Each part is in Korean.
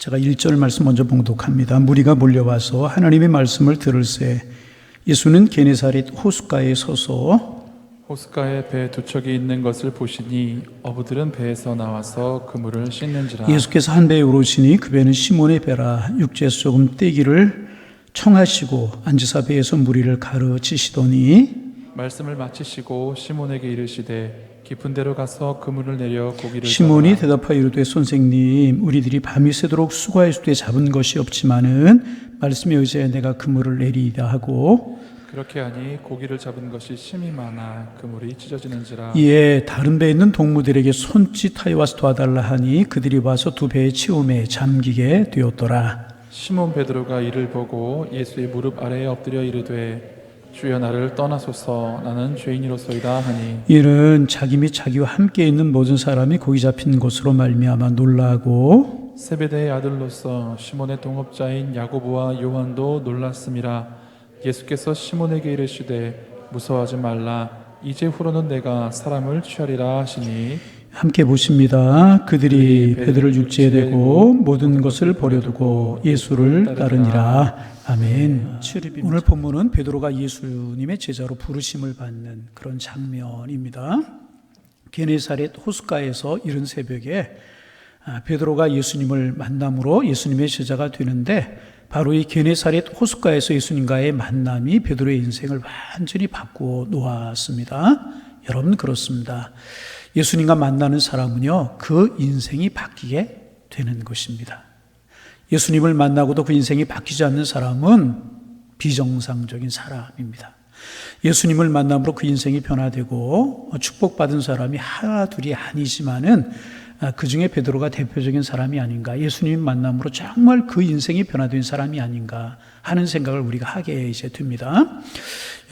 제가 1절 말씀 먼저 봉독합니다. 무리가 몰려와서 하나님의 말씀을 들을새 예수는 게네사렛 호숫가에 서서 호숫가에 배 두 척이 있는 것을 보시니 어부들은 배에서 나와서 그물을 씻는지라. 예수께서 한 배에 오르시니 그 배는 시몬의 배라. 육지에서 조금 떼기를 청하시고 앉으사 배에서 무리를 가르치시더니 말씀을 마치시고 시몬에게 이르시되 깊은 데로 가서 그물을 내려 고기를 시몬이 잡으라. 대답하여 이르되 선생님 우리들이 밤이 새도록 수고하였을 때 잡은 것이 없지만은 말씀에 의지하여 내가 그물을 내리이다 하고 그렇게 하니 고기를 잡은 것이 심히 많아 그물이 찢어지는지라. 이에 다른 배에 있는 동무들에게 손짓하여 와서 도와달라 하니 그들이 와서 두 배의 치움에 잠기게 되었더라. 시몬 베드로가 이를 보고 예수의 무릎 아래에 엎드려 이르되 주여 나를 떠나소서 나는 죄인이로소이다 하니 이는 자기 및 자기와 함께 있는 모든 사람이 거기 잡힌 것으로 말미암아 놀라고 세베대의 아들로서 시몬의 동업자인 야고보와 요한도 놀랐음이라. 예수께서 시몬에게 이르시되 무서워하지 말라 이제 후로는 내가 사람을 취하리라 하시니 함께 보십니다. 그들이 베드로를 육지에 대고 모든 것을 버려두고 예수를 따르니라. 아멘. 오늘 본문은 베드로가 예수님의 제자로 부르심을 받는 그런 장면입니다. 게네사렛 호숫가에서 이른 새벽에 베드로가 예수님을 만남으로 예수님의 제자가 되는데 바로 이 게네사렛 호숫가에서 예수님과의 만남이 베드로의 인생을 완전히 바꾸어 놓았습니다. 여러분 그렇습니다. 예수님과 만나는 사람은요, 그 인생이 바뀌게 되는 것입니다. 예수님을 만나고도 그 인생이 바뀌지 않는 사람은 비정상적인 사람입니다. 예수님을 만남으로 그 인생이 변화되고 축복받은 사람이 하나 둘이 아니지만은 그 중에 베드로가 대표적인 사람이 아닌가, 예수님 만남으로 정말 그 인생이 변화된 사람이 아닌가 하는 생각을 우리가 하게 이제 됩니다.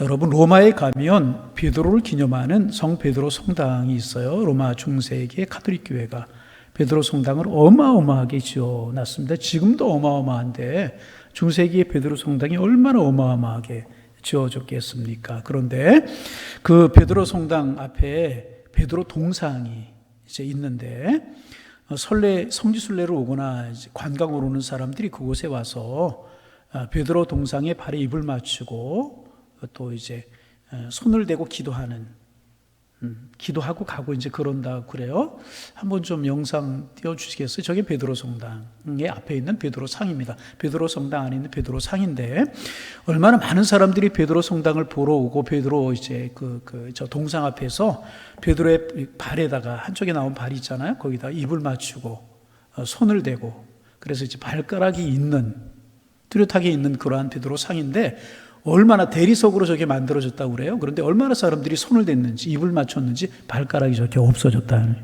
여러분 로마에 가면 베드로를 기념하는 성 베드로 성당이 있어요. 로마 중세기의 가톨릭 교회가 베드로 성당을 어마어마하게 지어놨습니다. 지금도 어마어마한데 중세기의 베드로 성당이 얼마나 어마어마하게 지어졌겠습니까? 그런데 그 베드로 성당 앞에 베드로 동상이 이제 있는데 성지순례를 오거나 이제 관광을 오는 사람들이 그곳에 와서 베드로 동상에 발에 입을 맞추고 또 이제 손을 대고 기도하고 가고 이제 그런다 그래요. 한번 좀 영상 띄워주시겠어요? 저게 베드로 성당의 앞에 있는 베드로 상입니다. 베드로 성당 안에 있는 베드로 상인데 얼마나 많은 사람들이 베드로 성당을 보러 오고 베드로 이제 저 동상 앞에서 베드로의 발에다가 한쪽에 나온 발이 있잖아요. 거기다 입을 맞추고 손을 대고 그래서 이제 발가락이 있는 뚜렷하게 있는 그러한 베드로 상인데 얼마나 대리석으로 저게 만들어졌다고 그래요. 그런데 얼마나 사람들이 손을 댔는지 입을 맞췄는지 발가락이 저렇게 없어졌다.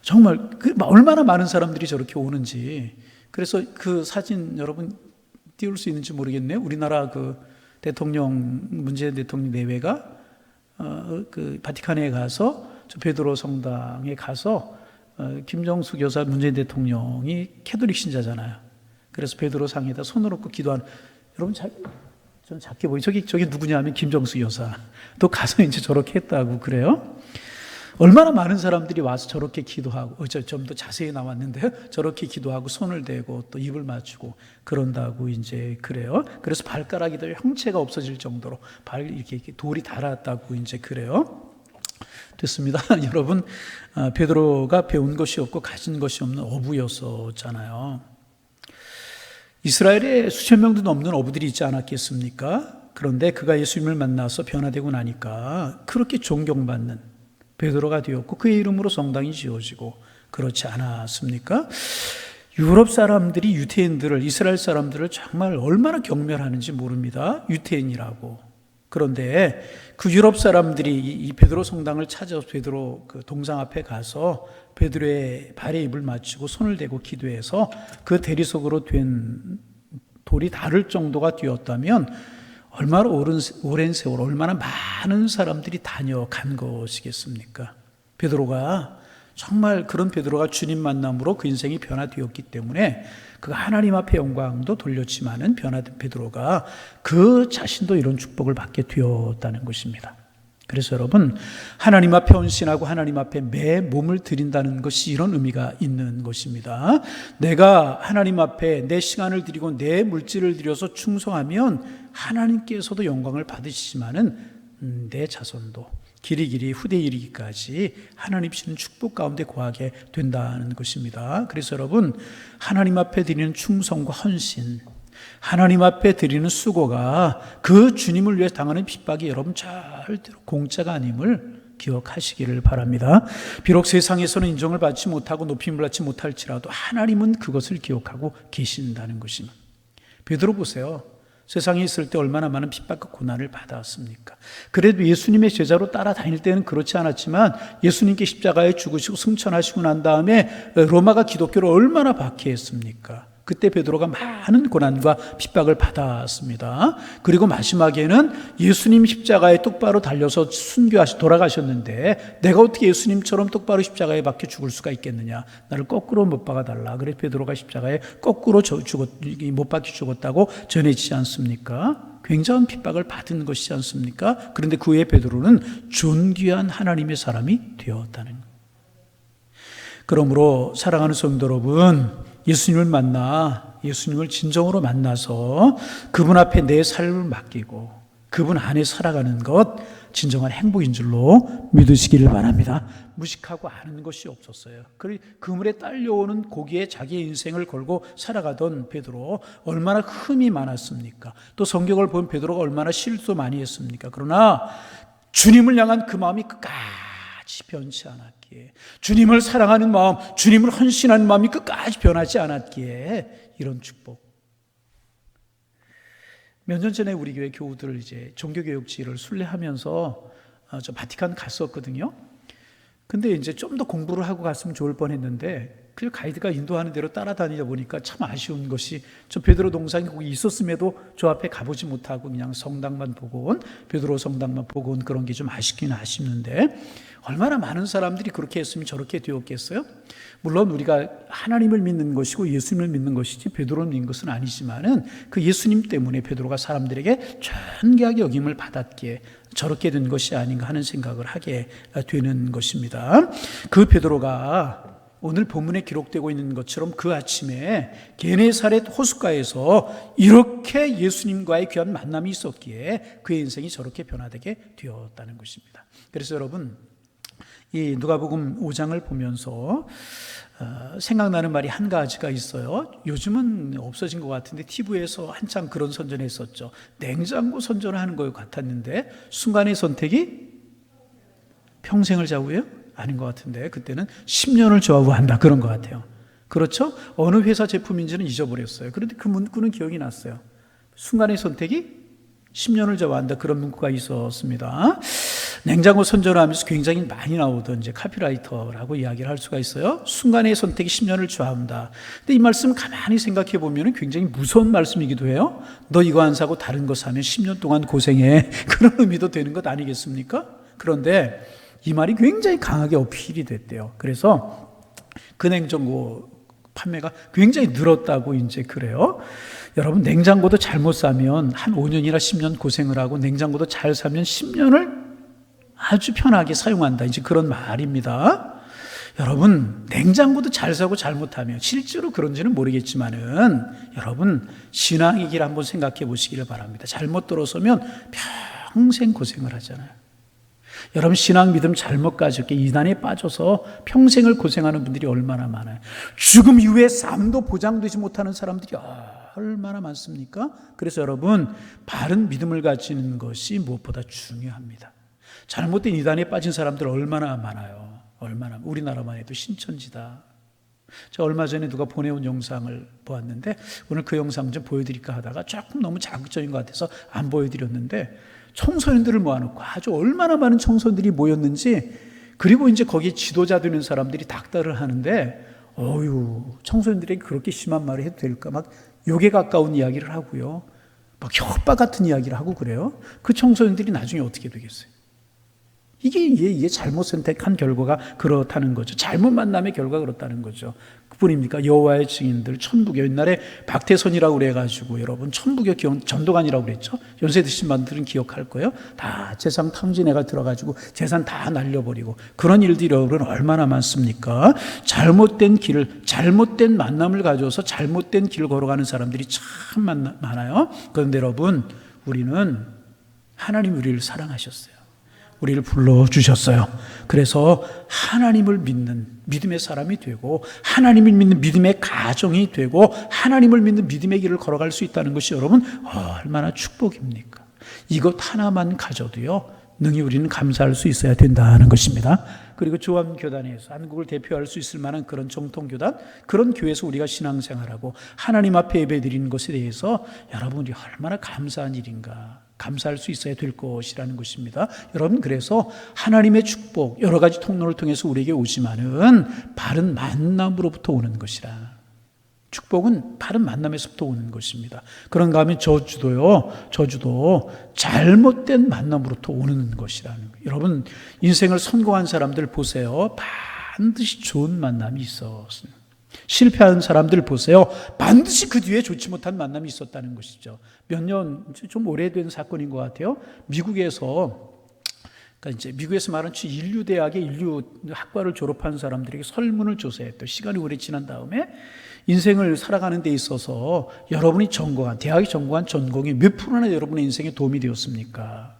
정말 얼마나 많은 사람들이 저렇게 오는지. 그래서 그 사진 여러분 띄울 수 있는지 모르겠네요. 우리나라 그 대통령 문재인 대통령 내외가 그 바티칸에 가서 저 베드로 성당에 가서 김정숙 여사 문재인 대통령이 캐톨릭 신자잖아요. 그래서 베드로 상에다 손을 얹고 기도하는. 여러분 좀 작게 보이죠? 저기 누구냐 하면 김정수 여사. 또 가서 이제 저렇게 했다고 그래요. 얼마나 많은 사람들이 와서 저렇게 기도하고, 좀 더 자세히 나왔는데요. 저렇게 기도하고 손을 대고 또 입을 맞추고 그런다고 이제 그래요. 그래서 발가락이 더 형체가 없어질 정도로 이렇게 돌이 달았다고 이제 그래요. 됐습니다. 여러분, 베드로가 배운 것이 없고 가진 것이 없는 어부였었잖아요. 이스라엘에 수천 명도 넘는 어부들이 있지 않았겠습니까? 그런데 그가 예수님을 만나서 변화되고 나니까 그렇게 존경받는 베드로가 되었고 그의 이름으로 성당이 지어지고 그렇지 않았습니까? 유럽 사람들이 유태인들을, 이스라엘 사람들을 정말 얼마나 경멸하는지 모릅니다. 유태인이라고. 그런데 그 유럽 사람들이 이 베드로 성당을 찾아서 베드로 그 동상 앞에 가서 베드로의 발에 입을 맞추고 손을 대고 기도해서 그 대리석으로 된 돌이 닳을 정도가 되었다면 얼마나 오랜 세월, 얼마나 많은 사람들이 다녀간 것이겠습니까? 베드로가 정말 그런 베드로가 주님 만남으로 그 인생이 변화되었기 때문에 그 하나님 앞에 영광도 돌렸지만은 변화된 베드로가 그 자신도 이런 축복을 받게 되었다는 것입니다. 그래서 여러분, 하나님 앞에 헌신하고 하나님 앞에 매 몸을 드린다는 것이 이런 의미가 있는 것입니다. 내가 하나님 앞에 내 시간을 드리고 내 물질을 들여서 충성하면 하나님께서도 영광을 받으시지만은 내 자손도 길이길이 후대 이르기까지 하나님 주시는 축복 가운데 거하게 된다는 것입니다. 그래서 여러분, 하나님 앞에 드리는 충성과 헌신, 하나님 앞에 드리는 수고가 그 주님을 위해 당하는 핍박이 여러분 절대로 공짜가 아님을 기억하시기를 바랍니다. 비록 세상에서는 인정을 받지 못하고 높임을 받지 못할지라도 하나님은 그것을 기억하고 계신다는 것입니다. 베드로 보세요. 세상에 있을 때 얼마나 많은 핍박과 고난을 받았습니까? 그래도 예수님의 제자로 따라다닐 때는 그렇지 않았지만 예수님께 십자가에 죽으시고 승천하시고 난 다음에 로마가 기독교를 얼마나 박해했습니까? 그때 베드로가 많은 고난과 핍박을 받았습니다. 그리고 마지막에는 예수님 십자가에 똑바로 달려서 순교하시 돌아가셨는데 내가 어떻게 예수님처럼 똑바로 십자가에 박혀 죽을 수가 있겠느냐? 나를 거꾸로 못 박아달라. 그래서 베드로가 십자가에 거꾸로 못 박혀 죽었다고 전해지지 않습니까? 굉장한 핍박을 받은 것이지 않습니까? 그런데 그 후에 베드로는 존귀한 하나님의 사람이 되었다는 것. 그러므로 사랑하는 성도 여러분, 예수님을 만나 예수님을 진정으로 만나서 그분 앞에 내 삶을 맡기고 그분 안에 살아가는 것 진정한 행복인 줄로 믿으시기를 바랍니다. 무식하고 아는 것이 없었어요. 그물에 딸려오는 고기에 자기의 인생을 걸고 살아가던 베드로 얼마나 흠이 많았습니까? 또 성경을 본 베드로가 얼마나 실수 많이 했습니까? 그러나 주님을 향한 그 마음이 끝까지 변치 않았기에, 주님을 사랑하는 마음, 주님을 헌신하는 마음이 끝까지 변하지 않았기에 이런 축복. 몇 년 전에 우리 교회 교우들 이제 종교교육지를 순례하면서 저 바티칸 갔었거든요. 근데 이제 좀 더 공부를 하고 갔으면 좋을 뻔했는데 그 가이드가 인도하는 대로 따라다니다 보니까 참 아쉬운 것이, 저 베드로 동상이 거기 있었음에도 저 앞에 가보지 못하고 그냥 성당만 보고 온, 베드로 성당만 보고 온 그런 게 좀 아쉽긴 아쉽는데, 얼마나 많은 사람들이 그렇게 했으면 저렇게 되었겠어요? 물론 우리가 하나님을 믿는 것이고 예수님을 믿는 것이지 베드로를 믿는 것은 아니지만은 그 예수님 때문에 베드로가 사람들에게 존귀하게 여김을 받았기에 저렇게 된 것이 아닌가 하는 생각을 하게 되는 것입니다. 그 베드로가 오늘 본문에 기록되고 있는 것처럼 그 아침에 게네사렛 호숫가에서 이렇게 예수님과의 귀한 만남이 있었기에 그의 인생이 저렇게 변화되게 되었다는 것입니다. 그래서 여러분, 이 누가복음 5장을 보면서 생각나는 말이 한 가지가 있어요. 요즘은 없어진 것 같은데 TV에서 한창 그런 선전을 했었죠. 냉장고 선전을 하는 것 같았는데 순간의 선택이 평생을 좌우해요? 아닌 것 같은데 그때는 10년을 좌우한다 그런 것 같아요. 그렇죠? 어느 회사 제품인지는 잊어버렸어요. 그런데 그 문구는 기억이 났어요. 순간의 선택이 10년을 좌우한다 그런 문구가 있었습니다. 냉장고 선전을 하면서 굉장히 많이 나오던 이제 카피라이터라고 이야기를 할 수가 있어요. 순간의 선택이 10년을 좌우한다. 근데 이 말씀 가만히 생각해 보면 굉장히 무서운 말씀이기도 해요. 너 이거 안 사고 다른 거 사면 10년 동안 고생해. 그런 의미도 되는 것 아니겠습니까? 그런데 이 말이 굉장히 강하게 어필이 됐대요. 그래서 그 냉장고 판매가 굉장히 늘었다고 이제 그래요. 여러분, 냉장고도 잘못 사면 한 5년이나 10년 고생을 하고 냉장고도 잘 사면 10년을 아주 편하게 사용한다. 이제 그런 말입니다. 여러분, 냉장고도 잘 사고 잘못하면 실제로 그런지는 모르겠지만은 여러분, 신앙의 길 한번 생각해 보시기를 바랍니다. 잘못 들어서면 평생 고생을 하잖아요. 여러분, 신앙 믿음 잘못 가졌게 이단에 빠져서 평생을 고생하는 분들이 얼마나 많아요. 죽음 이후의 삶도 보장되지 못하는 사람들이 얼마나 많습니까? 그래서 여러분, 바른 믿음을 가지는 것이 무엇보다 중요합니다. 잘못된 이단에 빠진 사람들 얼마나 많아요. 얼마나. 우리나라만 해도 신천지다. 제가 얼마 전에 누가 보내온 영상을 보았는데 오늘 그 영상 좀 보여드릴까 하다가 조금 너무 자극적인 것 같아서 안 보여드렸는데, 청소년들을 모아놓고 아주 얼마나 많은 청소년들이 모였는지, 그리고 이제 거기에 지도자 되는 사람들이 닥달을 하는데, 청소년들에게 그렇게 심한 말을 해도 될까? 막 욕에 가까운 이야기를 하고요. 막 협박 같은 이야기를 하고 그래요. 그 청소년들이 나중에 어떻게 되겠어요? 이게 잘못 선택한 결과가 그렇다는 거죠. 잘못 만남의 결과가 그렇다는 거죠. 그뿐입니까? 여호와의 증인들, 천부교, 옛날에 박태선이라고 그래가지고 여러분 천부교 전도관이라고 그랬죠. 연세 드신 분들은 기억할 거예요. 다 재산 탕진해가 들어가지고 재산 다 날려버리고 그런 일들이 여러분 얼마나 많습니까? 잘못된 길을, 잘못된 만남을 가져서 잘못된 길을 걸어가는 사람들이 참 많아요. 그런데 여러분, 우리는 하나님 우리를 사랑하셨어요. 우리를 불러주셨어요. 그래서 하나님을 믿는 믿음의 사람이 되고, 하나님을 믿는 믿음의 가정이 되고, 하나님을 믿는 믿음의 길을 걸어갈 수 있다는 것이 여러분 얼마나 축복입니까? 이것 하나만 가져도요 능히 우리는 감사할 수 있어야 된다는 것입니다. 그리고 조암교단에서 한국을 대표할 수 있을 만한 그런 정통교단, 그런 교회에서 우리가 신앙생활하고 하나님 앞에 예배드리는 것에 대해서 여러분이 얼마나 감사한 일인가, 감사할 수 있어야 될 것이라는 것입니다. 여러분, 그래서 하나님의 축복 여러 가지 통로를 통해서 우리에게 오지만은 바른 만남으로부터 오는 것이라. 축복은 바른 만남에서부터 오는 것입니다. 그런가 하면 저주도 잘못된 만남으로부터 오는 것이라는 거예요. 여러분, 인생을 성공한 사람들 보세요. 반드시 좋은 만남이 있었습니다. 실패한 사람들 보세요. 반드시 그 뒤에 좋지 못한 만남이 있었다는 것이죠. 몇 년, 좀 오래된 사건인 것 같아요. 미국에서 말하는 인류대학의 인류학과를 졸업한 사람들에게 설문을 조사했대요. 시간이 오래 지난 다음에 인생을 살아가는 데 있어서 여러분이 대학이 전공한 전공이 몇 프로나 여러분의 인생에 도움이 되었습니까?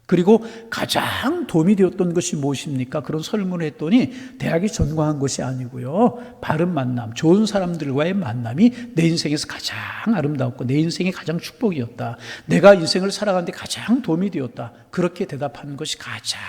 그리고 가장 도움이 되었던 것이 무엇입니까? 그런 설문을 했더니 대학이 전공한 것이 아니고요, 바른 만남, 좋은 사람들과의 만남이 내 인생에서 가장 아름다웠고 내 인생의 가장 축복이었다, 내가 인생을 살아가는데 가장 도움이 되었다, 그렇게 대답하는 것이 가장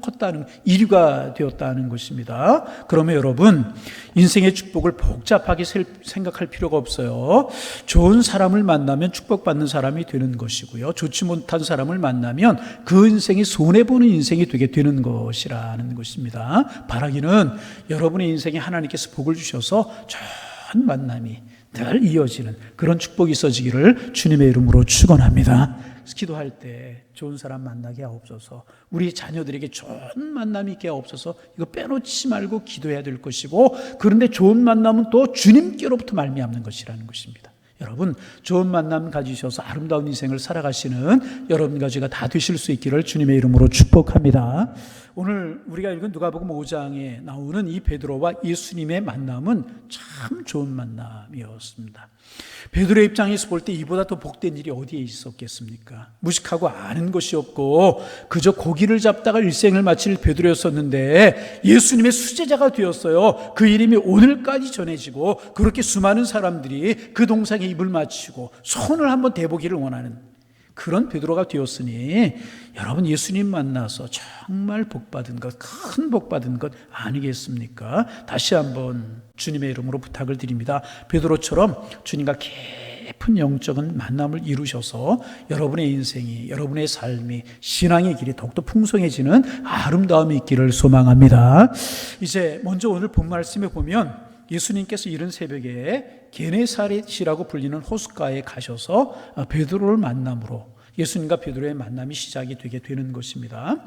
컸다는, 1위가 되었다는 것입니다. 그러면 여러분, 인생의 축복을 복잡하게 생각할 필요가 없어요. 좋은 사람을 만나면 축복받는 사람이 되는 것이고요, 좋지 못한 사람을 만나면 그 인생이 손해보는 인생이 되게 되는 것이라는 것입니다. 바라기는 여러분의 인생에 하나님께서 복을 주셔서 좋은 만남이 늘 이어지는 그런 축복이 있어지기를 주님의 이름으로 축원합니다. 기도할 때 좋은 사람 만나게 하옵소서, 우리 자녀들에게 좋은 만남이 있게 하옵소서. 이거 빼놓지 말고 기도해야 될 것이고, 그런데 좋은 만남은 또 주님께로부터 말미암는 것이라는 것입니다. 여러분, 좋은 만남 가지셔서 아름다운 인생을 살아가시는 여러분 가지가 다 되실 수 있기를 주님의 이름으로 축복합니다. 오늘 우리가 읽은 누가복음 5장에 나오는 이 베드로와 예수님의 만남은 참 좋은 만남이었습니다. 베드로의 입장에서 볼 때 이보다 더 복된 일이 어디에 있었겠습니까? 무식하고 아는 것이 없고 그저 고기를 잡다가 일생을 마칠 베드로였었는데 예수님의 수제자가 되었어요. 그 이름이 오늘까지 전해지고 그렇게 수많은 사람들이 그 동상에 입을 맞추고 손을 한번 대보기를 원하는 그런 베드로가 되었으니, 여러분 예수님 만나서 정말 복받은 것, 큰 복받은 것 아니겠습니까? 다시 한번 주님의 이름으로 부탁을 드립니다. 베드로처럼 주님과 깊은 영적인 만남을 이루셔서 여러분의 인생이, 여러분의 삶이, 신앙의 길이 더욱더 풍성해지는 아름다움이 있기를 소망합니다. 이제 먼저 오늘 본 말씀에 보면 예수님께서 이른 새벽에 게네사렛이라고 불리는 호숫가에 가셔서 베드로를 만남으로 예수님과 베드로의 만남이 시작이 되게 되는 것입니다.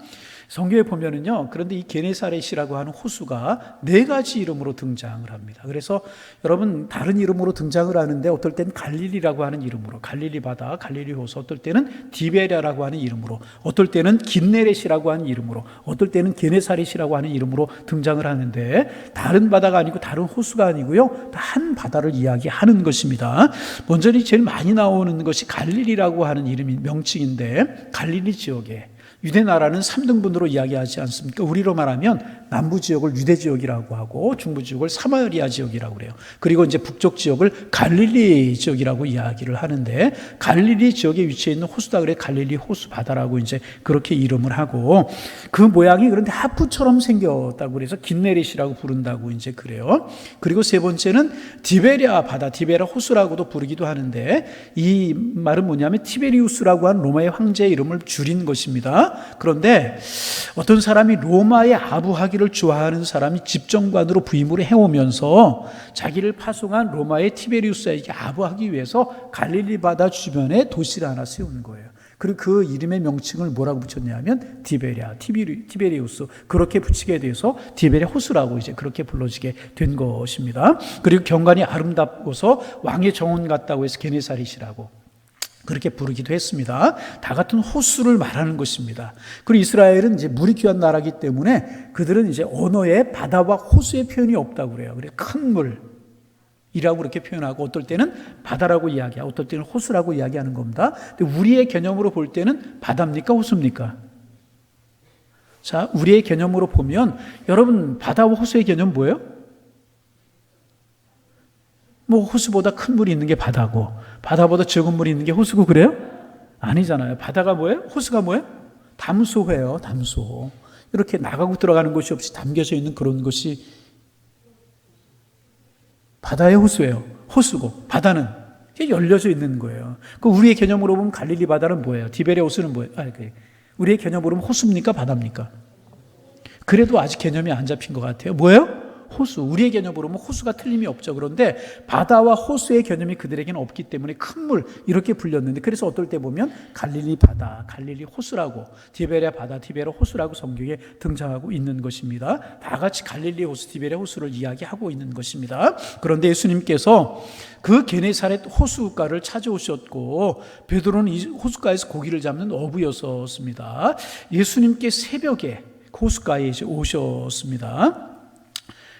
성경에 보면은요, 그런데 이 게네사렛이라고 하는 호수가 4가지 이름으로 등장을 합니다. 그래서 여러분 다른 이름으로 등장을 하는데 어떨 때는 갈릴리라고 하는 이름으로, 갈릴리 바다, 갈릴리 호수, 어떨 때는 디베랴라고 하는 이름으로, 어떨 때는 긴네렛이라고 하는 이름으로, 어떨 때는 게네사렛이라고 하는 이름으로 등장을 하는데, 다른 바다가 아니고 다른 호수가 아니고요, 한 바다를 이야기하는 것입니다. 먼저 제일 많이 나오는 것이 갈릴리라고 하는 이름이 명칭인데, 갈릴리 지역에 유대 나라는 3등분으로 이야기하지 않습니까? 우리로 말하면 남부 지역을 유대 지역이라고 하고 중부 지역을 사마리아 지역이라고 그래요. 그리고 이제 북쪽 지역을 갈릴리 지역이라고 이야기를 하는데, 갈릴리 지역에 위치해 있는 호수다 그래 갈릴리 호수 바다라고 이제 그렇게 이름을 하고, 그 모양이 그런데 하프처럼 생겼다고 그래서 긴네렛이라고 부른다고 이제 그래요. 그리고 세 번째는 디베랴 바다, 디베랴 호수라고도 부르기도 하는데, 이 말은 뭐냐면 티베리우스라고 하는 로마의 황제의 이름을 줄인 것입니다. 그런데 어떤 사람이 로마의 아부하기를 좋아하는 사람이 집정관으로 부임을 해오면서 자기를 파송한 로마의 티베리우스에게 아부하기 위해서 갈릴리 바다 주변에 도시를 하나 세우는 거예요. 그리고 그 이름의 명칭을 뭐라고 붙였냐면 티베리우스 그렇게 붙이게 돼서 디베레 호수라고 이제 그렇게 불러지게 된 것입니다. 그리고 경관이 아름답고서 왕의 정원 같다고 해서 게네사릿이라고 그렇게 부르기도 했습니다. 다 같은 호수를 말하는 것입니다. 그리고 이스라엘은 이제 물이 귀한 나라이기 때문에 그들은 이제 언어에 바다와 호수의 표현이 없다고 그래요. 그래서 큰 물이라고 그렇게 표현하고 어떨 때는 바다라고 이야기하고 어떨 때는 호수라고 이야기하는 겁니다. 근데 우리의 개념으로 볼 때는 바다입니까? 호수입니까? 자, 우리의 개념으로 보면 여러분 바다와 호수의 개념 뭐예요? 뭐 호수보다 큰 물이 있는 게 바다고 바다보다 적은 물이 있는 게 호수고 그래요? 아니잖아요. 바다가 뭐예요? 호수가 뭐예요? 담소회요. 담소. 이렇게 나가고 들어가는 곳이 없이 담겨져 있는 그런 것이 바다의 호수예요. 호수고 바다는 열려져 있는 거예요. 그 우리의 개념으로 보면 갈릴리 바다는 뭐예요? 디베레 호수는 뭐예요? 우리의 개념으로 보면 호수입니까? 바다입니까? 그래도 아직 개념이 안 잡힌 것 같아요. 뭐예요? 호수. 우리의 개념으로 보면 호수가 틀림이 없죠. 그런데 바다와 호수의 개념이 그들에게는 없기 때문에 큰 물 이렇게 불렸는데 그래서 어떨 때 보면 갈릴리 바다, 갈릴리 호수라고 디베레 바다, 디베레 호수라고 성경에 등장하고 있는 것입니다. 다 같이 갈릴리 호수, 디베레 호수를 이야기하고 있는 것입니다. 그런데 예수님께서 그 게네사렛 호수가를 찾아오셨고 베드로는 이 호수가에서 고기를 잡는 어부였었습니다. 예수님께 새벽에 호수가에 이제 오셨습니다.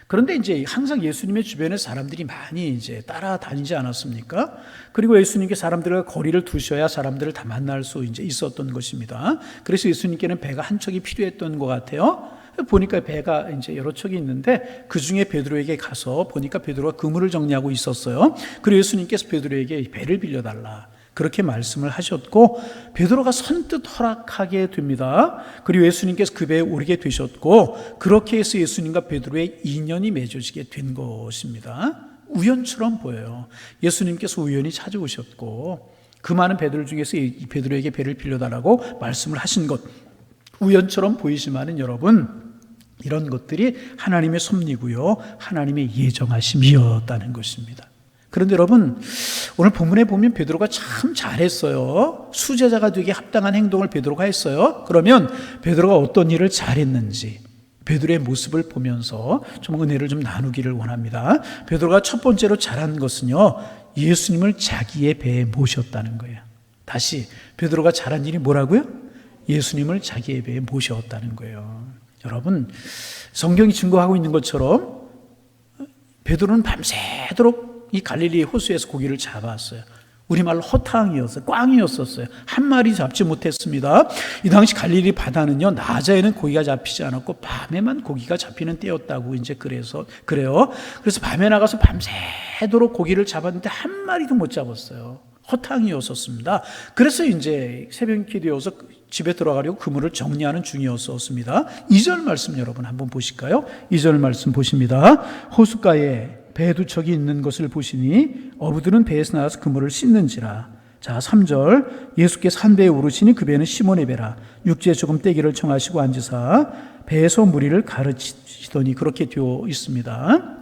그런데 이제 항상 예수님의 주변에 사람들이 많이 이제 따라다니지 않았습니까? 그리고 예수님께 사람들과 거리를 두셔야 사람들을 다 만날 수 이제 있었던 것입니다. 그래서 예수님께는 배가 한 척이 필요했던 것 같아요. 보니까 배가 이제 여러 척이 있는데 그 중에 베드로에게 가서 보니까 베드로가 그물을 정리하고 있었어요. 그리고 예수님께서 베드로에게 배를 빌려달라. 그렇게 말씀을 하셨고 베드로가 선뜻 허락하게 됩니다. 그리고 예수님께서 그 배에 오르게 되셨고 그렇게 해서 예수님과 베드로의 인연이 맺어지게 된 것입니다. 우연처럼 보여요. 예수님께서 우연히 찾아오셨고 그 많은 배들 중에서 이 베드로에게 배를 빌려달라고 말씀을 하신 것 우연처럼 보이지만은 여러분 이런 것들이 하나님의 섭리고요 하나님의 예정하심이었다는 것입니다. 그런데 여러분 오늘 본문에 보면 베드로가 참 잘했어요. 수제자가 되기 합당한 행동을 베드로가 했어요. 그러면 베드로가 어떤 일을 잘했는지 베드로의 모습을 보면서 좀 은혜를 좀 나누기를 원합니다. 베드로가 첫 번째로 잘한 것은요 예수님을 자기의 배에 모셨다는 거예요. 다시 베드로가 잘한 일이 뭐라고요? 예수님을 자기의 배에 모셨다는 거예요. 여러분 성경이 증거하고 있는 것처럼 베드로는 밤새도록 이 갈릴리 호수에서 고기를 잡았어요. 우리말로 호탕이었어요. 꽝이었었어요. 한 마리 잡지 못했습니다. 이 당시 갈릴리 바다는요 낮에는 고기가 잡히지 않았고 밤에만 고기가 잡히는 때였다고 이제 그래요. 그래서 밤에 나가서 밤새도록 고기를 잡았는데 한 마리도 못 잡았어요. 호탕이었었습니다. 그래서 이제 새벽이 되어서 집에 들어가려고 그물을 정리하는 중이었었습니다. 2절 말씀 여러분 한번 보실까요? 2절 말씀 보십니다. 호숫가에 배 두 척이 있는 것을 보시니 어부들은 배에서 나와서 그물을 씻는지라. 자 3절 예수께서 한 배에 오르시니 그 배는 시몬의 배라. 육지에 조금 떼기를 청하시고 앉으사 배에서 무리를 가르치시더니 그렇게 되어 있습니다.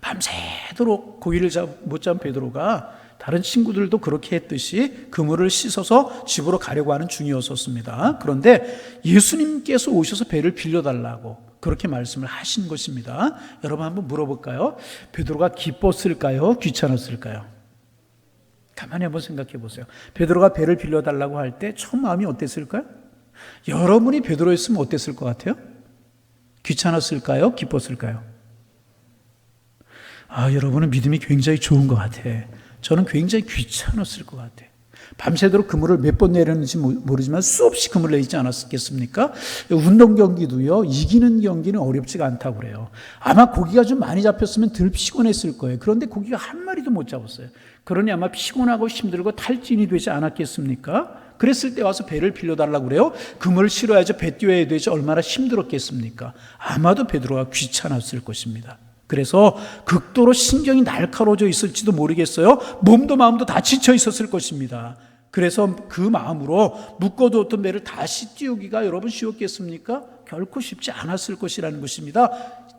밤새도록 고기를 못 잡은 베드로가 다른 친구들도 그렇게 했듯이 그물을 씻어서 집으로 가려고 하는 중이었었습니다. 그런데 예수님께서 오셔서 배를 빌려달라고 그렇게 말씀을 하신 것입니다. 여러분 한번 물어볼까요? 베드로가 기뻤을까요? 귀찮았을까요? 가만히 한번 생각해 보세요. 베드로가 배를 빌려달라고 할 때 처음 마음이 어땠을까요? 여러분이 베드로였으면 어땠을 것 같아요? 귀찮았을까요? 기뻤을까요? 여러분은 믿음이 굉장히 좋은 것 같아. 저는 굉장히 귀찮았을 것 같아요. 밤새도록 그물을 몇 번 내렸는지 모르지만 수없이 그물을 내지 않았겠습니까? 운동 경기도요 이기는 경기는 어렵지가 않다고 그래요. 아마 고기가 좀 많이 잡혔으면 덜 피곤했을 거예요. 그런데 고기가 한 마리도 못 잡았어요. 그러니 아마 피곤하고 힘들고 탈진이 되지 않았겠습니까? 그랬을 때 와서 배를 빌려달라고 그래요. 그물을 실어야죠. 배 띄워야 되죠. 얼마나 힘들었겠습니까? 아마도 베드로가 귀찮았을 것입니다. 그래서 극도로 신경이 날카로워져 있을지도 모르겠어요. 몸도 마음도 다 지쳐 있었을 것입니다. 그래서 그 마음으로 묶어두었던 배를 다시 띄우기가 여러분 쉬웠겠습니까? 결코 쉽지 않았을 것이라는 것입니다.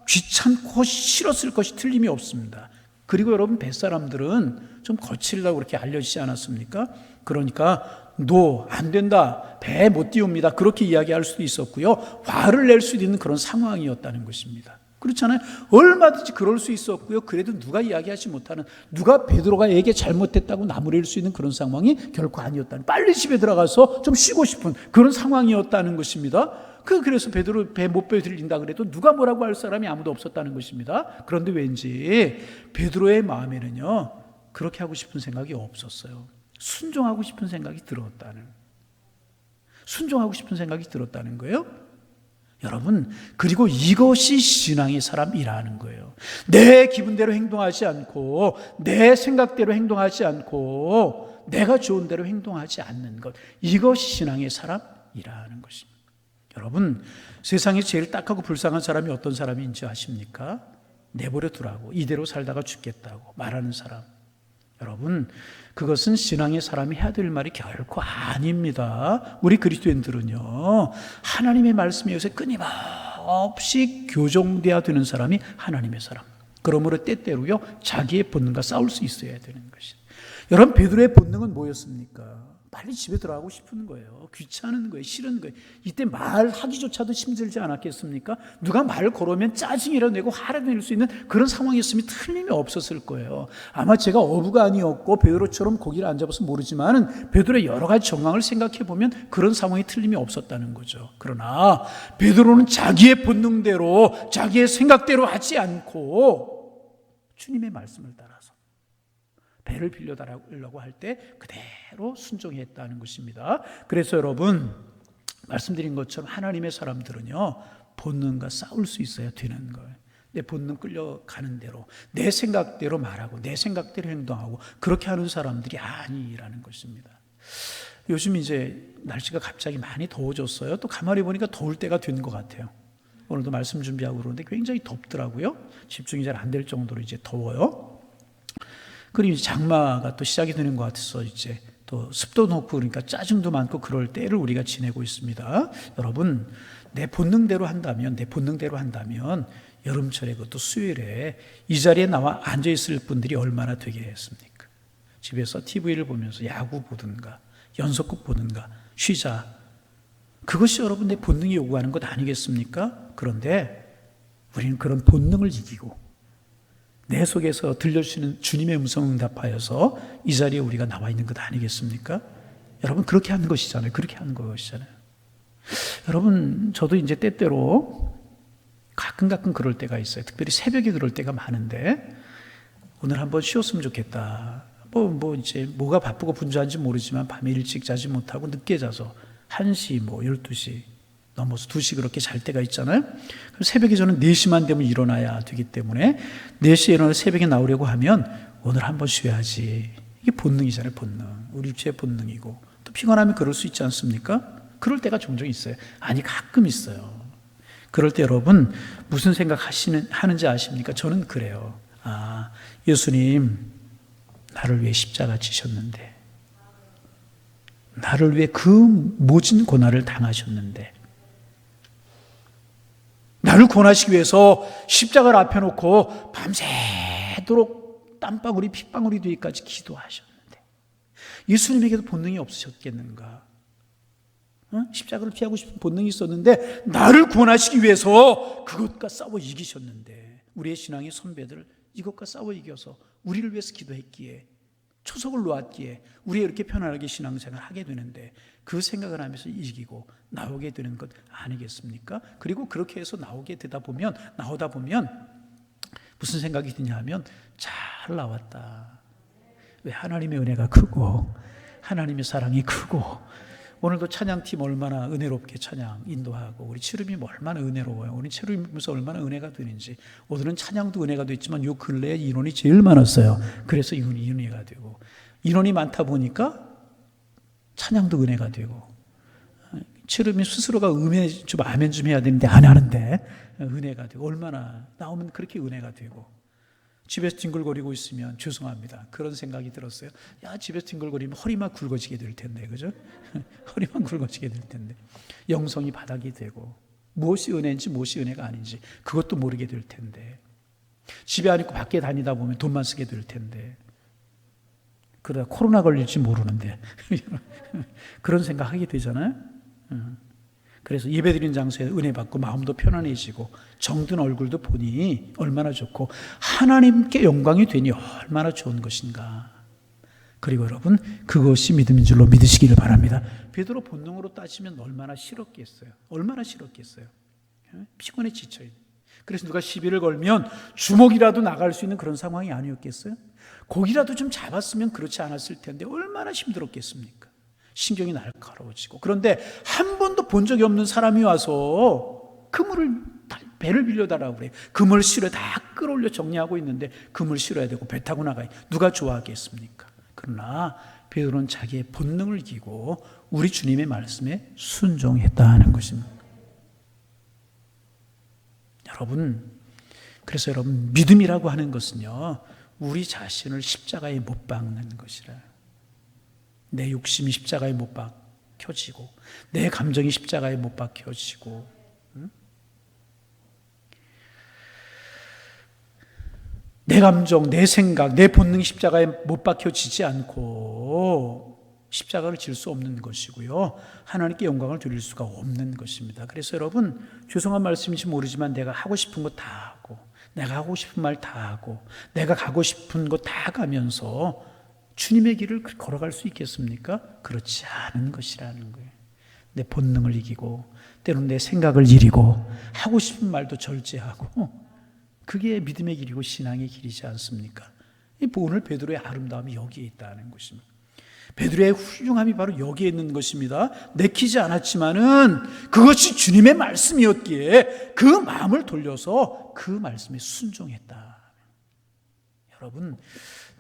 귀찮고 싫었을 것이 틀림이 없습니다. 그리고 여러분 뱃사람들은 좀 거칠다고 그렇게 알려지지 않았습니까? 그러니까 노, 안 된다, 배 못 띄웁니다, 그렇게 이야기할 수도 있었고요. 화를 낼 수도 있는 그런 상황이었다는 것입니다. 그렇잖아요. 얼마든지 그럴 수 있었고요. 그래도 누가 이야기하지 못하는, 누가 베드로가 에게 잘못했다고 나무랄 수 있는 그런 상황이 결코 아니었다는, 빨리 집에 들어가서 좀 쉬고 싶은 그런 상황이었다는 것입니다. 그래서 베드로 배 못 들린다 그래도 누가 뭐라고 할 사람이 아무도 없었다는 것입니다. 그런데 왠지 베드로의 마음에는요, 그렇게 하고 싶은 생각이 없었어요. 순종하고 싶은 생각이 들었다는 거예요. 여러분, 그리고 이것이 신앙의 사람이라는 거예요. 내 기분대로 행동하지 않고, 내 생각대로 행동하지 않고, 내가 좋은 대로 행동하지 않는 것, 이것이 신앙의 사람이라는 것입니다. 여러분, 세상에 제일 딱하고 불쌍한 사람이 어떤 사람인지 아십니까? 내버려 두라고, 이대로 살다가 죽겠다고 말하는 사람. 여러분, 그것은 신앙의 사람이 해야 될 말이 결코 아닙니다. 우리 그리스도인들은요, 하나님의 말씀에 의해서 끊임없이 교정되어야 되는 사람이 하나님의 사람. 그러므로 때때로요, 자기의 본능과 싸울 수 있어야 되는 것이에요. 여러분, 베드로의 본능은 뭐였습니까? 빨리 집에 들어가고 싶은 거예요. 귀찮은 거예요. 싫은 거예요. 이때 말하기조차도 힘들지 않았겠습니까? 누가 말 걸으면 짜증이라도 내고 화라도 낼 수 있는 그런 상황이었으면 틀림이 없었을 거예요. 아마 제가 어부가 아니었고 베드로처럼 고기를 안 잡아서 모르지만 베드로의 여러 가지 정황을 생각해 보면 그런 상황이 틀림이 없었다는 거죠. 그러나 베드로는 자기의 본능대로, 자기의 생각대로 하지 않고 주님의 말씀을 따라서 배를 빌려달라고 할 때 그대로 순종했다는 것입니다. 그래서 여러분, 말씀드린 것처럼 하나님의 사람들은요, 본능과 싸울 수 있어야 되는 거예요. 내 본능 끌려가는 대로, 내 생각대로 말하고 내 생각대로 행동하고 그렇게 하는 사람들이 아니라는 것입니다. 요즘 이제 날씨가 갑자기 많이 더워졌어요. 또 가만히 보니까 더울 때가 된 것 같아요. 오늘도 말씀 준비하고 그러는데 굉장히 덥더라고요. 집중이 잘 안 될 정도로 이제 더워요. 그리고 이제 장마가 또 시작이 되는 것 같아서 이제 또 습도 높고 그러니까 짜증도 많고 그럴 때를 우리가 지내고 있습니다. 여러분, 내 본능대로 한다면 여름철에 그것도 수요일에 이 자리에 나와 앉아있을 분들이 얼마나 되겠습니까? 집에서 TV를 보면서 야구 보든가 연속극 보든가 쉬자. 그것이 여러분 내 본능이 요구하는 것 아니겠습니까? 그런데 우리는 그런 본능을 이기고 내 속에서 들려주시는 주님의 음성 응답하여서 이 자리에 우리가 나와 있는 것 아니겠습니까? 여러분, 그렇게 하는 것이잖아요. 여러분, 저도 이제 때때로 가끔 그럴 때가 있어요. 특별히 새벽에 그럴 때가 많은데 오늘 한번 쉬었으면 좋겠다. 이제 뭐가 바쁘고 분주한지 모르지만 밤에 일찍 자지 못하고 늦게 자서 1시, 12시 넘어서 2시 그렇게 잘 때가 있잖아요. 그럼 새벽에 저는 4시만 되면 일어나야 되기 때문에 4시에 일어나서 새벽에 나오려고 하면 오늘 한번 쉬어야지. 이게 본능이잖아요. 본능. 우리 입체의 본능이고 또 피곤하면 그럴 수 있지 않습니까? 그럴 때가 종종 있어요. 아니, 가끔 있어요. 그럴 때 여러분 무슨 생각 하는지 아십니까? 저는 그래요. 아, 예수님 나를 위해 십자가 지셨는데, 나를 위해 그 모진 고난을 당하셨는데, 나를 구원하시기 위해서 십자가를 앞에 놓고 밤새도록 땀방울이 핏방울이 되기까지 기도하셨는데 예수님에게도 본능이 없으셨겠는가? 십자가를 피하고 싶은 본능이 있었는데 나를 구원하시기 위해서 그것과 싸워 이기셨는데, 우리의 신앙의 선배들 이것과 싸워 이겨서 우리를 위해서 기도했기에, 초석을 놓았기에 우리가 이렇게 편안하게 신앙생활을 하게 되는데 그 생각을 하면서 이기고 나오게 되는 것 아니겠습니까? 그리고 그렇게 해서 나오다 보면 무슨 생각이 드냐 하면 잘 나왔다. 왜? 하나님의 은혜가 크고 하나님의 사랑이 크고, 오늘도 찬양팀 얼마나 은혜롭게 찬양 인도하고 우리 체rum이 얼마나 은혜로워요. 우리 체rum이면서 얼마나 은혜가 되는지. 오늘은 찬양도 은혜가 됐지만 요 근래에 인원이 제일 많았어요. 그래서 이 은혜가 되고, 인원이 많다 보니까 찬양도 은혜가 되고, 체rum이 스스로가 좀 아멘 좀 해야 되는데 안 하는데 은혜가 되고, 얼마나 나오면 그렇게 은혜가 되고. 집에서 뒹굴거리고 있으면 죄송합니다. 그런 생각이 들었어요. 야, 집에서 뒹굴거리면 허리만 굵어지게 될 텐데, 그죠? 허리만 굵어지게 될 텐데. 영성이 바닥이 되고, 무엇이 은혜인지 무엇이 은혜가 아닌지 그것도 모르게 될 텐데. 집에 안 있고 밖에 다니다 보면 돈만 쓰게 될 텐데. 그러다 코로나 걸릴지 모르는데 그런 생각하게 되잖아요. 그래서 예배드리는 장소에 은혜 받고 마음도 편안해지고 정든 얼굴도 보니 얼마나 좋고 하나님께 영광이 되니 얼마나 좋은 것인가. 그리고 여러분, 그것이 믿음인 줄로 믿으시기를 바랍니다. 베드로 본능으로 따지면 얼마나 싫었겠어요. 얼마나 싫었겠어요. 피곤해 지쳐요. 그래서 누가 시비를 걸면 주먹이라도 나갈 수 있는 그런 상황이 아니었겠어요? 고기라도 좀 잡았으면 그렇지 않았을 텐데 얼마나 힘들었겠습니까? 신경이 날카로워지고. 그런데 한 번도 본 적이 없는 사람이 와서 그물을, 배를 빌려달라고 그래요. 그물 실어 다 끌어올려 정리하고 있는데 그물 실어야 되고 배 타고 나가요. 누가 좋아하겠습니까? 그러나 베드로는 자기의 본능을 이기고 우리 주님의 말씀에 순종했다는 것입니다. 여러분, 그래서 여러분, 믿음이라고 하는 것은요, 우리 자신을 십자가에 못 박는 것이라. 내 욕심이 십자가에 못 박혀지고 내 감정이 십자가에 못 박혀지고, 내 감정, 내 생각, 내 본능이 십자가에 못 박혀지지 않고 십자가를 질 수 없는 것이고요, 하나님께 영광을 드릴 수가 없는 것입니다. 그래서 여러분, 죄송한 말씀인지 모르지만 내가 하고 싶은 거 다 하고 내가 하고 싶은 말 다 하고 내가 가고 싶은 거 다 가면서 주님의 길을 걸어갈 수 있겠습니까? 그렇지 않은 것이라는 거예요. 내 본능을 이기고 때로는 내 생각을 이기고 하고 싶은 말도 절제하고, 그게 믿음의 길이고 신앙의 길이지 않습니까? 오늘 베드로의 아름다움이 여기에 있다는 것입니다. 베드로의 훌륭함이 바로 여기에 있는 것입니다. 내키지 않았지만은 그것이 주님의 말씀이었기에 그 마음을 돌려서 그 말씀에 순종했다. 여러분,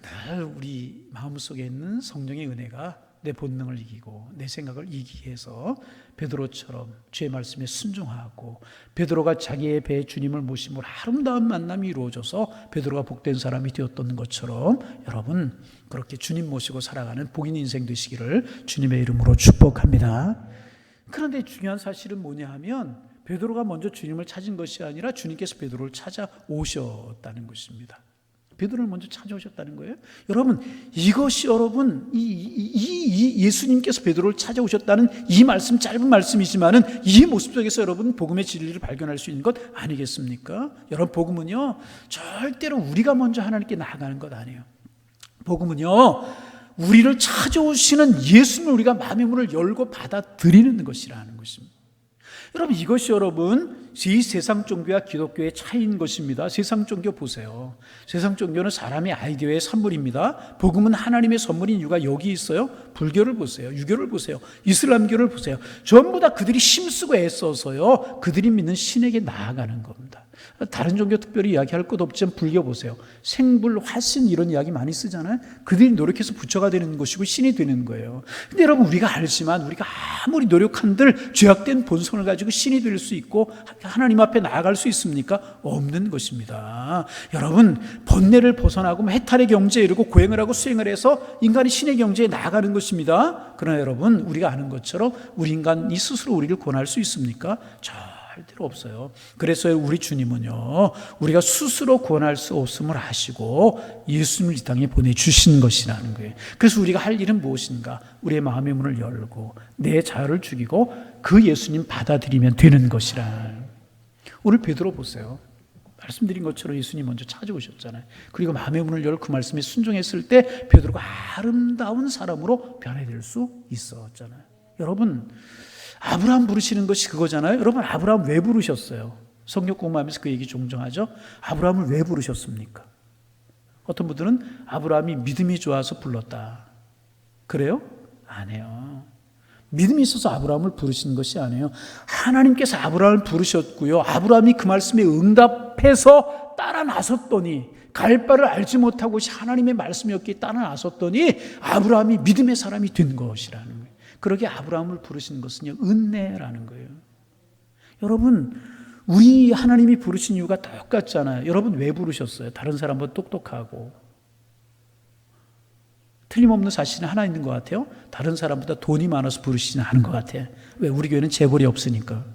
늘 우리 마음속에 있는 성령의 은혜가 내 본능을 이기고 내 생각을 이기게 해서 베드로처럼 주의 말씀에 순종하고, 베드로가 자기의 배에 주님을 모심으로 아름다운 만남이 이루어져서 베드로가 복된 사람이 되었던 것처럼 여러분, 그렇게 주님 모시고 살아가는 복인 인생 되시기를 주님의 이름으로 축복합니다. 그런데 중요한 사실은 뭐냐 하면, 베드로가 먼저 주님을 찾은 것이 아니라 주님께서 베드로를 찾아오셨다는 것입니다. 베드로를 먼저 찾아오셨다는 거예요. 여러분, 이것이 여러분, 예수님께서 베드로를 찾아오셨다는 이 말씀, 짧은 말씀이지만은 이 모습 속에서 여러분 복음의 진리를 발견할 수 있는 것 아니겠습니까? 여러분, 복음은요, 절대로 우리가 먼저 하나님께 나아가는 것 아니에요. 복음은요, 우리를 찾아오시는 예수님을 우리가 마음의 문을 열고 받아들이는 것이라는 것입니다. 여러분, 이것이 여러분 이 세상 종교와 기독교의 차이인 것입니다. 세상 종교 보세요. 세상 종교는 사람의 아이디어의 산물입니다. 복음은 하나님의 선물인 이유가 여기 있어요. 불교를 보세요. 유교를 보세요. 이슬람교를 보세요. 전부 다 그들이 힘쓰고 애써서요, 그들이 믿는 신에게 나아가는 겁니다. 다른 종교 특별히 이야기할 것 없지만 불교 보세요. 생불, 화신 이런 이야기 많이 쓰잖아요. 그들이 노력해서 부처가 되는 것이고 신이 되는 거예요. 근데 여러분, 우리가 알지만 우리가 아무리 노력한들 죄악된 본성을 가지고 신이 될 수 있고 하나님 앞에 나아갈 수 있습니까? 없는 것입니다. 여러분, 번뇌를 벗어나고 해탈의 경지에 이르고 고행을 하고 수행을 해서 인간이 신의 경지에 나아가는 것입니다. 그러나 여러분, 우리가 아는 것처럼 우리 인간이 스스로 우리를 권할 수 있습니까? 절대로 없어요. 그래서 우리 주님은요, 우리가 스스로 구원할 수 없음을 아시고 예수님을 이 땅에 보내주신 것이라는 거예요. 그래서 우리가 할 일은 무엇인가? 우리의 마음의 문을 열고 내 자아를 죽이고 그 예수님 받아들이면 되는 것이라. 오늘 베드로 보세요. 말씀드린 것처럼 예수님 먼저 찾아오셨잖아요. 그리고 마음의 문을 열고 그 말씀에 순종했을 때 베드로가 아름다운 사람으로 변해될 수 있었잖아요. 여러분, 아브라함 부르시는 것이 그거잖아요. 여러분, 아브라함 왜 부르셨어요? 성경 공부하면서 그 얘기 종종 하죠. 아브라함을 왜 부르셨습니까? 어떤 분들은 아브라함이 믿음이 좋아서 불렀다. 그래요? 아니에요. 믿음이 있어서 아브라함을 부르신 것이 아니에요. 하나님께서 아브라함을 부르셨고요, 아브라함이 그 말씀에 응답해서 따라 나섰더니, 갈 바를 알지 못하고 하나님의 말씀이었기에 따라 나섰더니 아브라함이 믿음의 사람이 된 것이라는 거예요. 그러게 아브라함을 부르신 것은요, 은혜라는 거예요. 여러분, 우리 하나님이 부르신 이유가 똑같잖아요. 여러분, 왜 부르셨어요? 다른 사람보다 똑똑하고 틀림없는 사실은 하나 있는 것 같아요. 다른 사람보다 돈이 많아서 부르시지는 않은 것 같아요. 왜? 우리 교회는 재벌이 없으니까.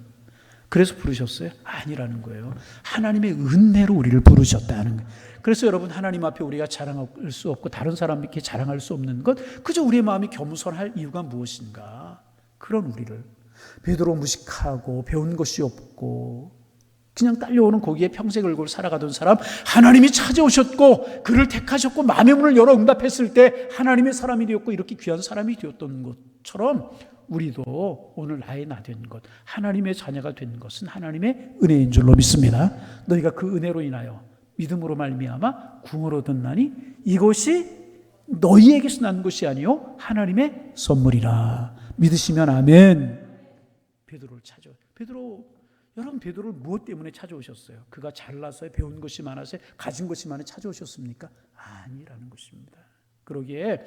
그래서 부르셨어요? 아니라는 거예요. 하나님의 은혜로 우리를 부르셨다는 거예요. 그래서 여러분, 하나님 앞에 우리가 자랑할 수 없고 다른 사람에게 자랑할 수 없는 것, 그저 우리의 마음이 겸손할 이유가 무엇인가? 그런 우리를, 베드로 무식하고 배운 것이 없고 그냥 딸려오는 고기에 평생을 걸고 살아가던 사람, 하나님이 찾아오셨고 그를 택하셨고 마음의 문을 열어 응답했을 때 하나님의 사람이 되었고 이렇게 귀한 사람이 되었던 것처럼, 우리도 오늘 나의 나 된 것, 하나님의 자녀가 된 것은 하나님의 은혜인 줄로 믿습니다. 너희가 그 은혜로 인하여 믿음으로 말미암아 구원을 얻었나니 이것이 너희에게서 난 것이 아니요 하나님의 선물이라. 믿으시면 아멘. 베드로를 찾아요. 여러분, 베드로를 무엇 때문에 찾아오셨어요? 그가 잘나서요? 배운 것이 많아서요? 가진 것이 많아 찾아오셨습니까? 아니라는 것입니다. 그러기에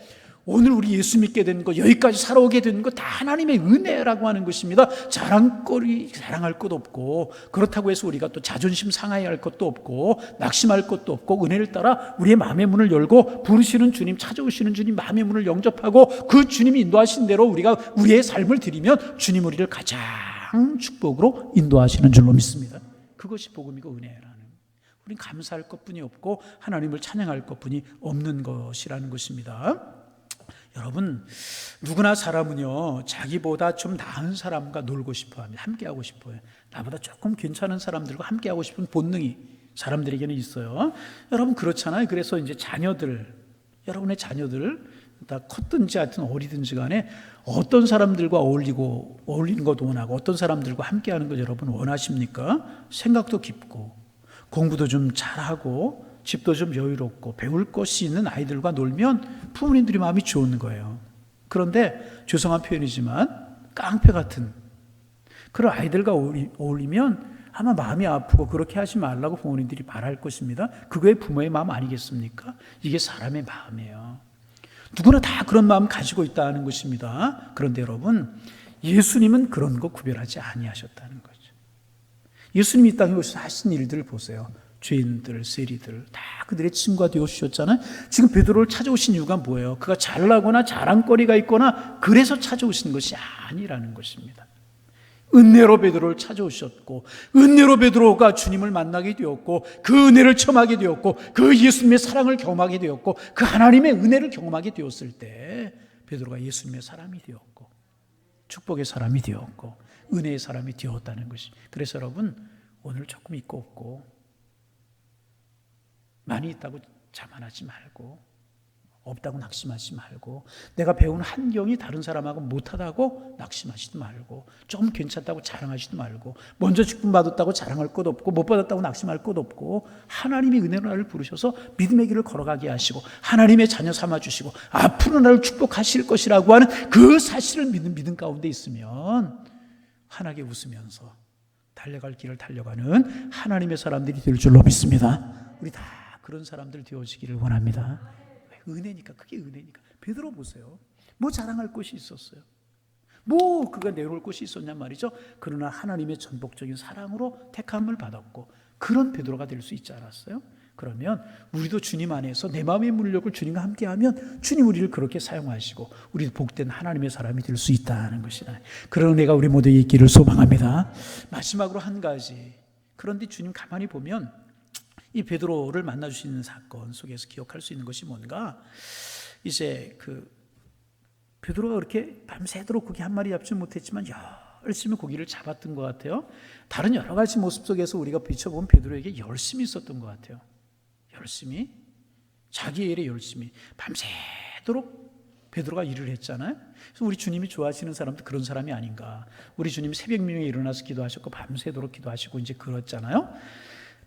오늘 우리 예수 믿게 된 것, 여기까지 살아오게 된 것 다 하나님의 은혜라고 하는 것입니다. 자랑할 것 없고, 그렇다고 해서 우리가 또 자존심 상하게 할 것도 없고 낙심할 것도 없고, 은혜를 따라 우리의 마음의 문을 열고 부르시는 주님, 찾아오시는 주님 마음의 문을 영접하고 그 주님이 인도하신 대로 우리가 우리의 삶을 드리면 주님 우리를 가장 축복으로 인도하시는 줄로 믿습니다. 그것이 복음이고 은혜라는, 우린 감사할 것뿐이 없고 하나님을 찬양할 것뿐이 없는 것이라는 것입니다. 여러분, 누구나 사람은요 자기보다 좀 나은 사람과 놀고 싶어합니다. 함께하고 싶어요. 나보다 조금 괜찮은 사람들과 함께하고 싶은 본능이 사람들에게는 있어요. 여러분, 그렇잖아요. 그래서 이제 여러분의 자녀들 다 컸든지 하여튼 어리든지 간에 어떤 사람들과 어울리는 것도 원하고 어떤 사람들과 함께하는 것 여러분 원하십니까? 생각도 깊고 공부도 좀 잘하고 집도 좀 여유롭고 배울 것이 있는 아이들과 놀면 부모님들이 마음이 좋은 거예요. 그런데 죄송한 표현이지만 깡패 같은 그런 아이들과 어울리면 아마 마음이 아프고 그렇게 하지 말라고 부모님들이 말할 것입니다. 그거의 부모의 마음 아니겠습니까? 이게 사람의 마음이에요. 누구나 다 그런 마음 가지고 있다는 것입니다. 그런데 여러분, 예수님은 그런 거 구별하지 아니하셨다는 거죠. 예수님이 이 땅에 오셔서 하신 일들을 보세요. 죄인들, 세리들 다 그들의 친구가 되어주셨잖아요. 지금 베드로를 찾아오신 이유가 뭐예요? 그가 잘나거나 자랑거리가 있거나 그래서 찾아오신 것이 아니라는 것입니다. 은혜로 베드로를 찾아오셨고, 은혜로 베드로가 주님을 만나게 되었고, 그 은혜를 체험하게 되었고, 그 예수님의 사랑을 경험하게 되었고, 그 하나님의 은혜를 경험하게 되었을 때 베드로가 예수님의 사람이 되었고 축복의 사람이 되었고 은혜의 사람이 되었다는 것이. 그래서 여러분, 오늘 조금 있고 없고 많이 있다고 자만하지 말고, 없다고 낙심하지 말고, 내가 배운 환경이 다른 사람하고 못하다고 낙심하지도 말고, 좀 괜찮다고 자랑하지도 말고, 먼저 직분 받았다고 자랑할 것 없고 못 받았다고 낙심할 것 없고, 하나님이 은혜로 나를 부르셔서 믿음의 길을 걸어가게 하시고 하나님의 자녀 삼아주시고 앞으로 나를 축복하실 것이라고 하는 그 사실을 믿는 믿음 가운데 있으면 환하게 웃으면서 달려갈 길을 달려가는 하나님의 사람들이 될 줄로 믿습니다. 우리 다 그런 사람들 되어지기를 원합니다. 은혜니까, 그게 은혜니까. 베드로 보세요. 뭐 자랑할 것이 있었어요? 뭐 그가 내놓을 것이 있었냔 말이죠. 그러나 하나님의 전복적인 사랑으로 택함을 받았고 그런 베드로가 될 수 있지 않았어요? 그러면 우리도 주님 안에서 내 마음의 문을 열고 주님과 함께하면 주님 우리를 그렇게 사용하시고 우리도 복된 하나님의 사람이 될 수 있다는 것이다. 그런 은혜가 우리 모두에 있기를 소망합니다. 마지막으로 한 가지. 그런데 주님 가만히 보면 이 베드로를 만나주시는 사건 속에서 기억할 수 있는 것이 뭔가, 이제 베드로가 그렇게 밤새도록 고기 한 마리 잡지 못했지만 열심히 고기를 잡았던 것 같아요. 다른 여러 가지 모습 속에서 우리가 비춰보면 베드로에게 열심히 있었던 것 같아요. 열심히, 자기의 일에 열심히 밤새도록 베드로가 일을 했잖아요. 그래서 우리 주님이 좋아하시는 사람도 그런 사람이 아닌가. 우리 주님이 새벽녘에 일어나서 기도하셨고 밤새도록 기도하시고 이제 그랬잖아요.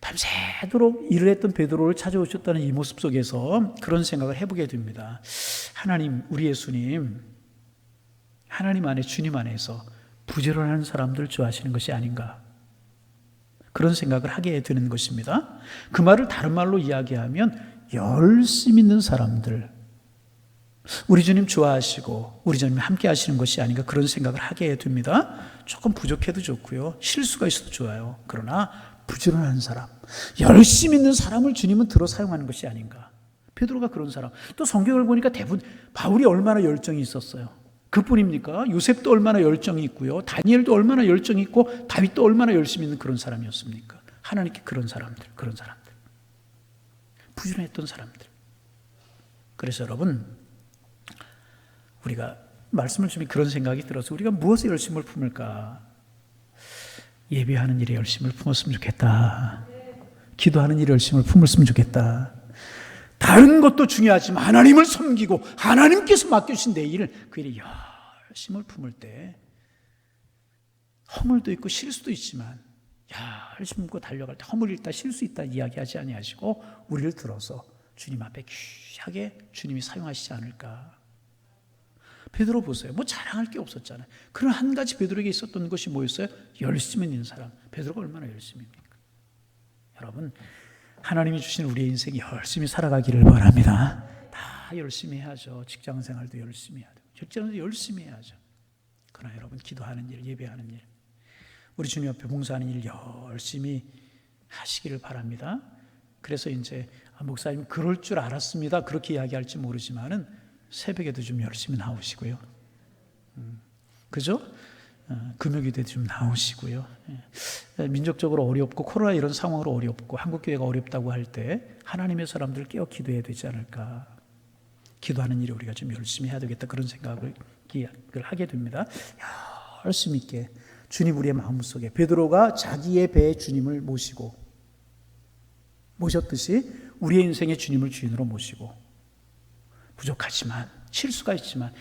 밤새도록 일을 했던 베드로를 찾아오셨다는 이 모습 속에서 그런 생각을 해보게 됩니다. 하나님, 우리 예수님, 하나님 안에, 주님 안에서 부지런한 사람들 좋아하시는 것이 아닌가, 그런 생각을 하게 되는 것입니다. 그 말을 다른 말로 이야기하면 열심히 있는 사람들, 우리 주님 좋아하시고 우리 주님 함께 하시는 것이 아닌가, 그런 생각을 하게 됩니다. 조금 부족해도 좋고요, 실수가 있어도 좋아요. 그러나 부지런한 사람, 열심히 있는 사람을 주님은 들어 사용하는 것이 아닌가. 베드로가 그런 사람. 또 성경을 보니까 대부분 바울이 얼마나 열정이 있었어요. 그뿐입니까? 요셉도 얼마나 열정이 있고요. 다니엘도 얼마나 열정이 있고 다윗도 얼마나 열심히 있는 그런 사람이었습니까? 하나님께 그런 사람들. 부지런했던 사람들. 그래서 여러분, 우리가 말씀을 주면 그런 생각이 들어서 우리가 무엇에 열심을 품을까? 예배하는 일에 열심을 품었으면 좋겠다. 기도하는 일에 열심을 품었으면 좋겠다. 다른 것도 중요하지만 하나님을 섬기고 하나님께서 맡겨주신 내 일을 그 일에 열심을 품을 때 허물도 있고 실수도 있지만 열심히 품고 달려갈 때 허물 있다 실수 있다 이야기하지 아니하시고 우리를 들어서 주님 앞에 귀하게 주님이 사용하시지 않을까. 베드로 보세요. 뭐 자랑할 게 없었잖아요. 그런 한 가지 베드로에게 있었던 것이 뭐였어요? 열심히 있는 사람. 베드로가 얼마나 열심입니까? 여러분, 하나님이 주신 우리의 인생 열심히 살아가기를 바랍니다. 다 열심히 해야죠. 직장생활도 열심히 해야 돼요. 직장도 열심히 해야죠. 그러나 여러분, 기도하는 일, 예배하는 일, 우리 주님 앞에 봉사하는 일 열심히 하시기를 바랍니다. 그래서 이제 목사님 그럴 줄 알았습니다. 그렇게 이야기할지 모르지만은 새벽에도 좀 열심히 나오시고요. 그죠? 금요기도에 좀 나오시고요. 민족적으로 어렵고 코로나 이런 상황으로 어렵고 한국교회가 어렵다고 할 때 하나님의 사람들 깨어 기도해야 되지 않을까. 기도하는 일을 우리가 좀 열심히 해야 되겠다 그런 생각을 하게 됩니다. 열심히 있게 주님 우리의 마음속에 베드로가 자기의 배에 주님을 모셨듯이 우리의 인생의 주님을 주인으로 모시고 부족하지만 실수가 있지만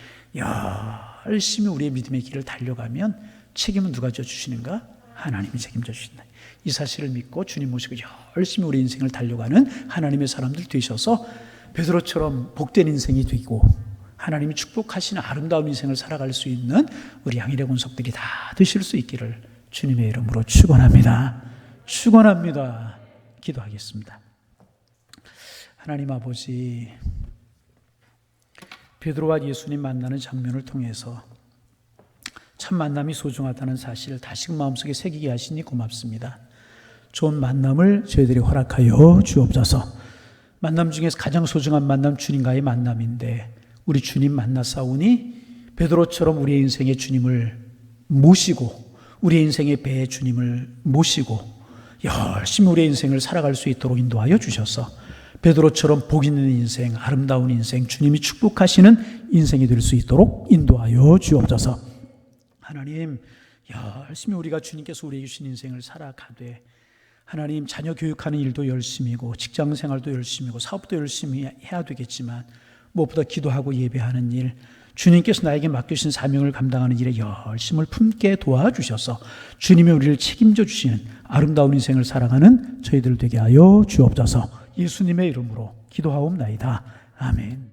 열심히 우리의 믿음의 길을 달려가면 책임은 누가 져주시는가? 하나님이 책임져 주신다. 이 사실을 믿고 주님 모시고 열심히 우리 인생을 달려가는 하나님의 사람들 되셔서 베드로처럼 복된 인생이 되고 하나님이 축복하시는 아름다운 인생을 살아갈 수 있는 우리 양일의 권속들이 다 되실 수 있기를 주님의 이름으로 축원합니다. 기도하겠습니다. 하나님 아버지, 베드로와 예수님 만나는 장면을 통해서 참 만남이 소중하다는 사실을 다시금 마음속에 새기게 하시니 고맙습니다. 좋은 만남을 저희들이 허락하여 주옵소서. 만남 중에서 가장 소중한 만남 주님과의 만남인데 우리 주님 만나사오니 베드로처럼 우리의 인생의 주님을 모시고 우리의 인생의 배에 주님을 모시고 열심히 우리의 인생을 살아갈 수 있도록 인도하여 주셔서 베드로처럼 복 있는 인생, 아름다운 인생, 주님이 축복하시는 인생이 될 수 있도록 인도하여 주옵소서. 하나님, 열심히 우리가 주님께서 우리에게 주신 인생을 살아가되 하나님, 자녀 교육하는 일도 열심히고 직장생활도 열심히고 사업도 열심히 해야 되겠지만 무엇보다 기도하고 예배하는 일, 주님께서 나에게 맡겨주신 사명을 감당하는 일에 열심을 품게 도와주셔서 주님이 우리를 책임져 주시는 아름다운 인생을 살아가는 저희들 되게 하여 주옵소서. 예수님의 이름으로 기도하옵나이다. 아멘.